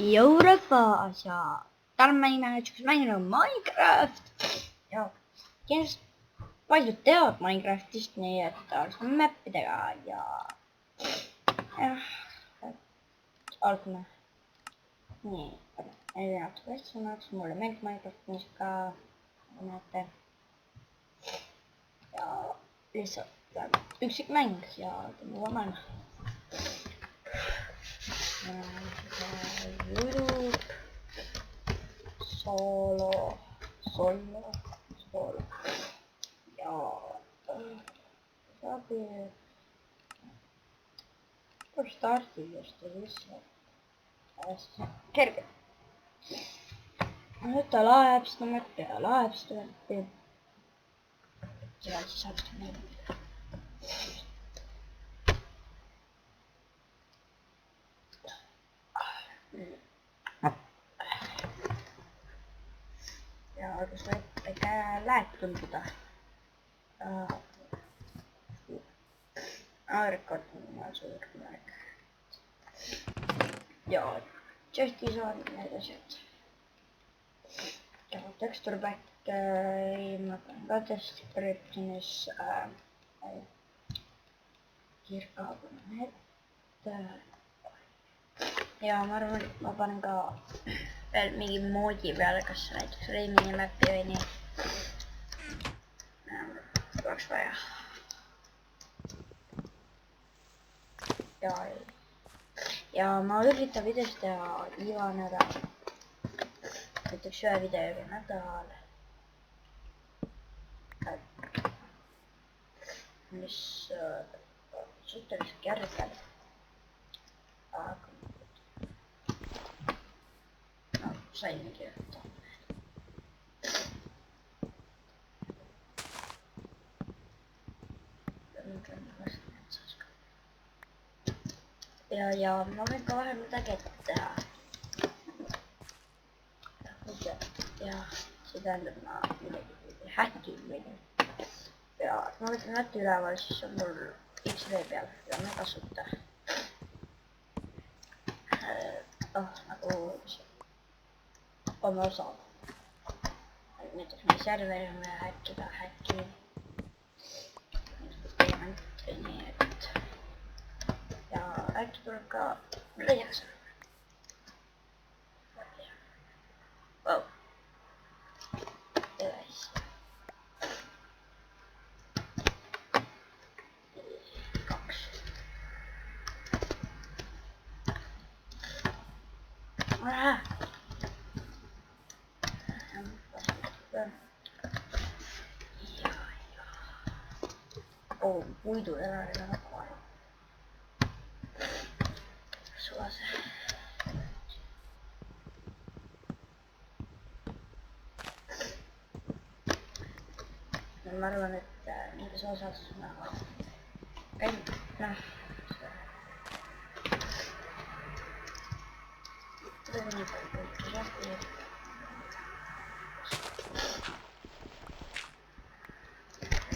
Eurofas ja täna mängime näiteks mängida Minecraft ja kindlasti paljud teavad Minecraftist, nii et alustame mäppidega ja alustame. Nii, erinevad question'id, mulle meeldib Minecraftis ka, nagu näete. Ja lihtsalt üksik mäng ja teeme uue maailma. YouTube, solo ja saab stardist lihtsalt hästi kerge. Nüüd ta laeb seda mäppi ja laeb seda mäppi. Seal siis alustame. Ja alguses võib väike lääk tunduda. Rekord on suur lääk. Ja chestis on need asjad. Ja texture pack ma panen ka descriptionis kirka panen ette. Ja ma arvan, et ma panen ka veel mingi moodi peale, kas näiteks Reimini mäppi või nii. Oleks vaja. Ja ma üritan videost teha iga nädal. Näiteks ühe video iga nädal. Mis suhteliselt järgel. Aga no, sain kirjutada. Ja ma võin ka vahel midagi ette teha. Ja see tähendab ma midagi häkin või nii. Ja ma võtan nätte üleval, siis on mul XV peal ja ma ei kasuta. Nagu on osav. Näiteks meie serveri on vaja häkkida, nii et ja äkki tuleb ka leiaks. Wow. Edasi. Kaks. Oh, puidu ära ei ole vaja. Sulase. Ma arvan, et mingis osas nagu noh. Tuli nii palju puitu lahti.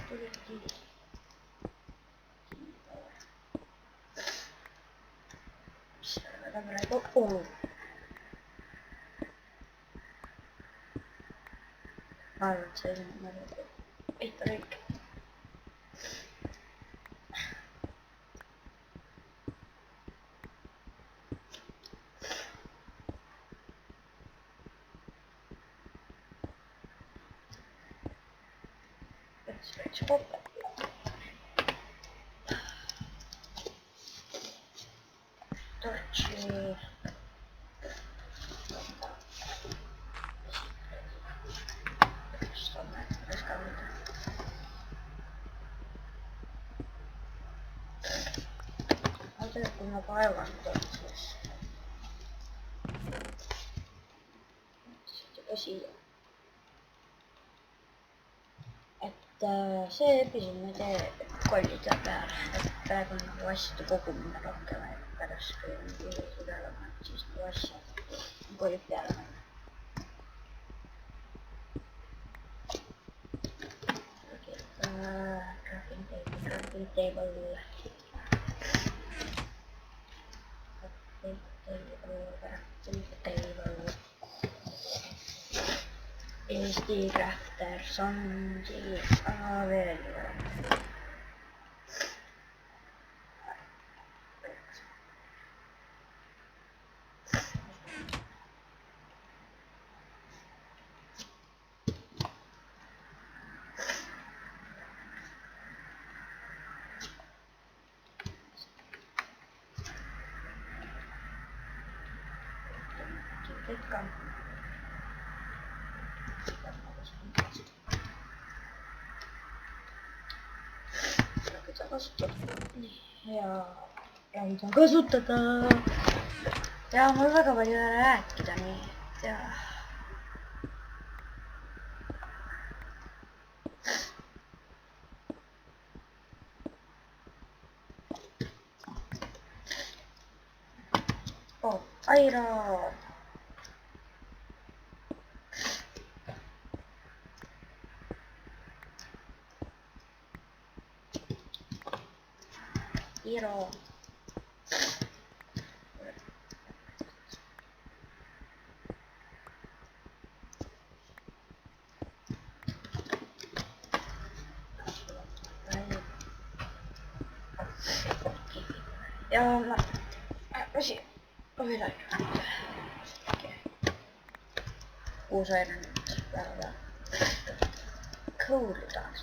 Tuligi. Väga praegu ma arvan, et see on nagu ehta kõik. Võiks kokku. Torchi. Kui ma kaevan siis juba siia. Et see episood ma ei tee kollide peale, et praegu on nagu asjade kogumine rohkem, et pärast kui on videosid peale pannud, siis nagu asjad kollid peale pannud. Crafting table. Eesti Crafters on siis veel ikka. Ja mida kasutada. Ja mul väga palju rääkida, nii ja. Oh, Airo. Iro. Ja ma asi üle. Uus aine nüüd väga cool tahaks.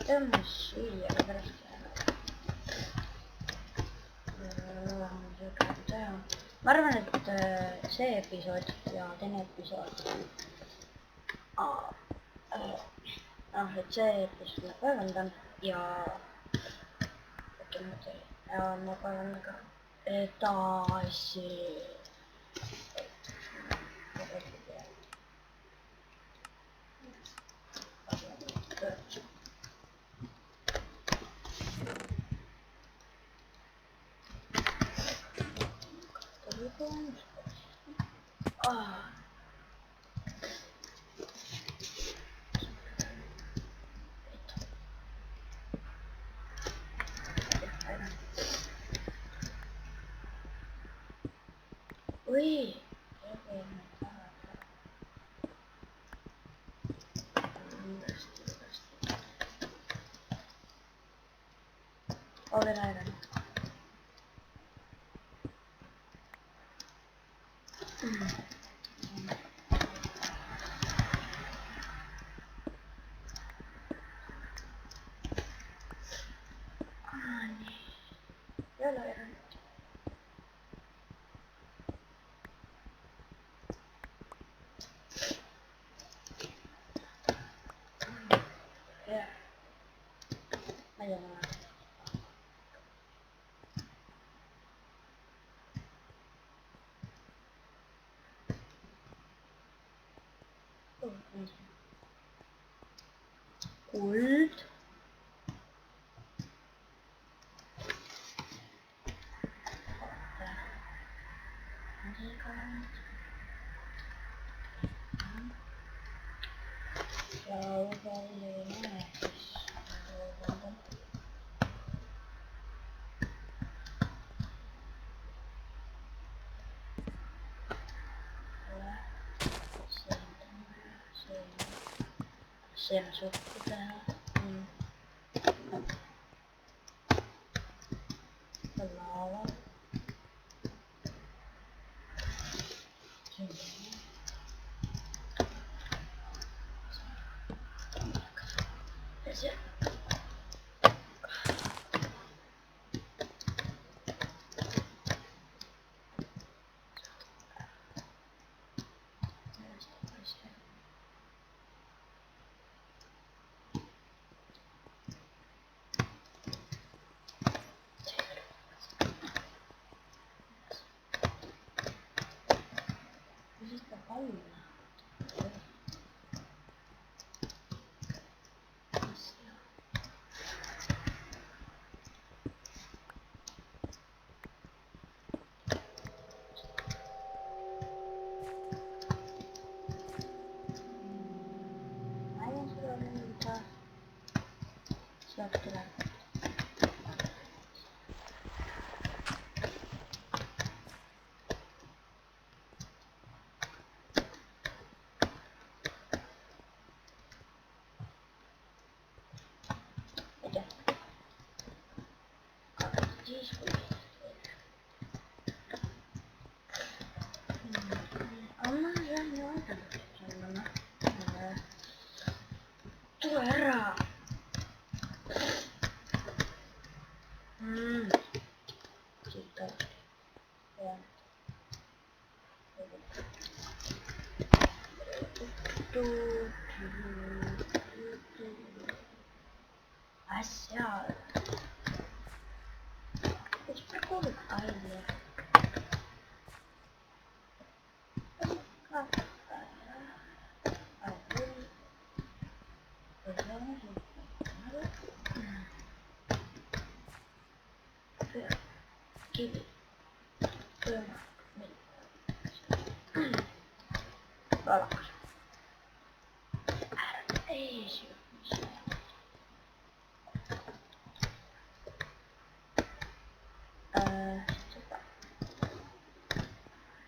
Tõmba siia pärast teha. Ma arvan, et see episood ja teine episood et see episood ma kaevandan ja ma kaevandan ka edasi Ui. Olen aivan. Jälle aivan. Ja. Ma ei tea. Kuld. Sen sukku tehdä. Laava. Ja se. Sitten pallina. Asia. Lättilä. Mitä? 25. Anna sen jo antanut semmonen. Tule herää! Sitten on Asia. It's pretty cool idea. Kivi. Valkas. Ei syö.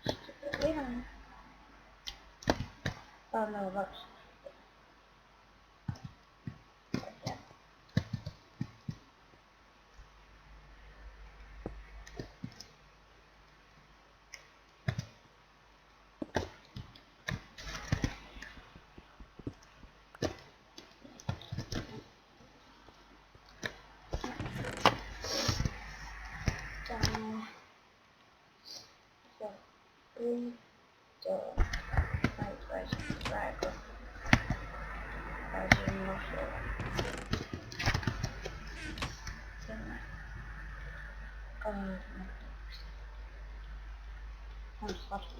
Sitten ihan paljon valkas. On 2.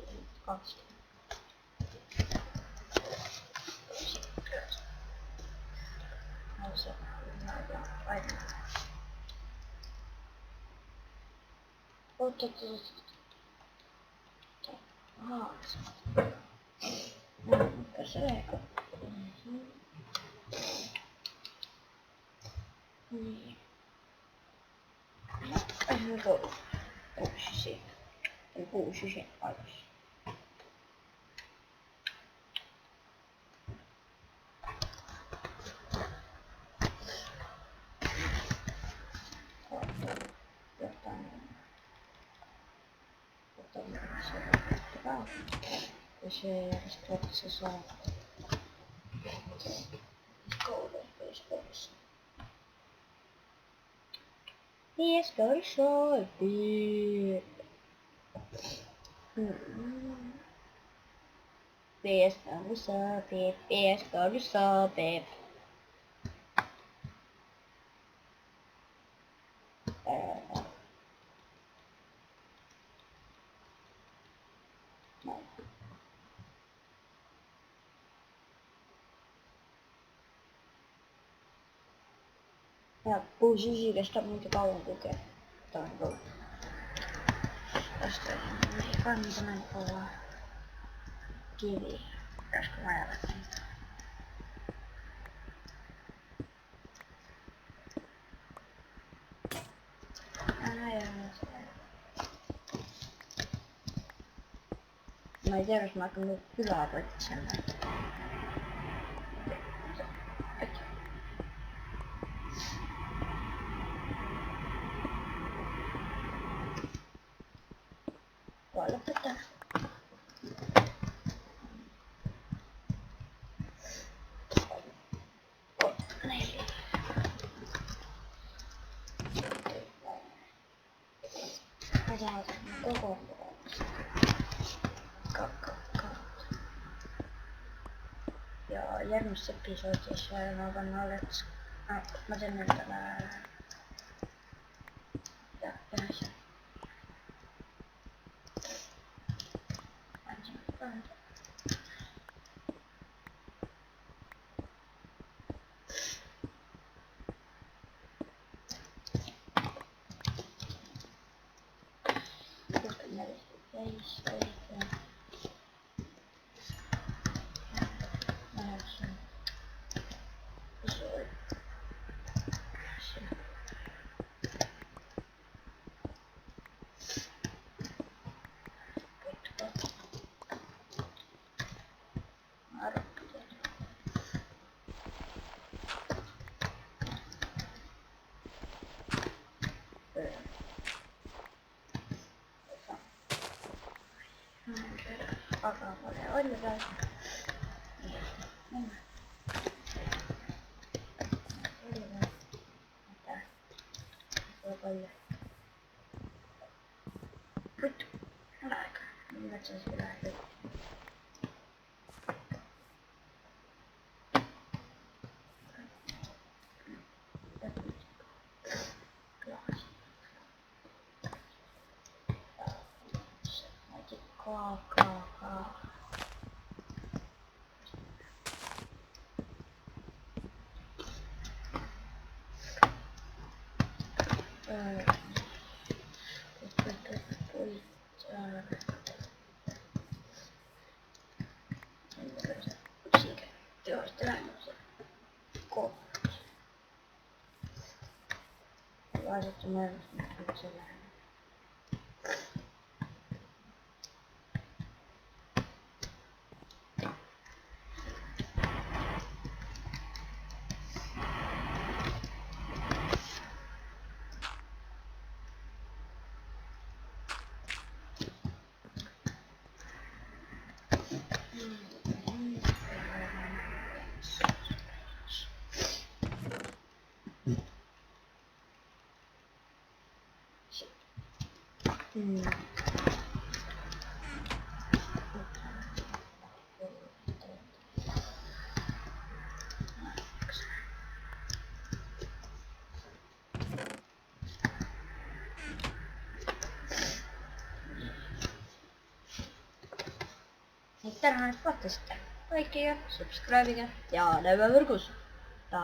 Seeko? Niin. Onko 6 paikassa? Se saa koulun Facebookissa. Let's go to shopping. Let's go to shopping. Let's go to shopping. Ja puusisikestä muuta kauan kokea. Tää on ollut. Tästä ei kannata näin olla kivi. Pitäisikö mä jäädä niitä? Mä en tiedä, jos mä oon hyvää koittaa sen näin. Voi lopettaa. Mä koko ja järgmises episoodis ma pean alles ma teen endale ja ühe asja. Ole praegu. Mennään. Oli vähän. Mitä? Sulla paljon. Vittu. Ole aika. Minä se vähän hyvin. Kaa. Laitettu nervistä siellä. Tähän et vaattasite. Like ja subscribe ja näemme võrgus. Ta.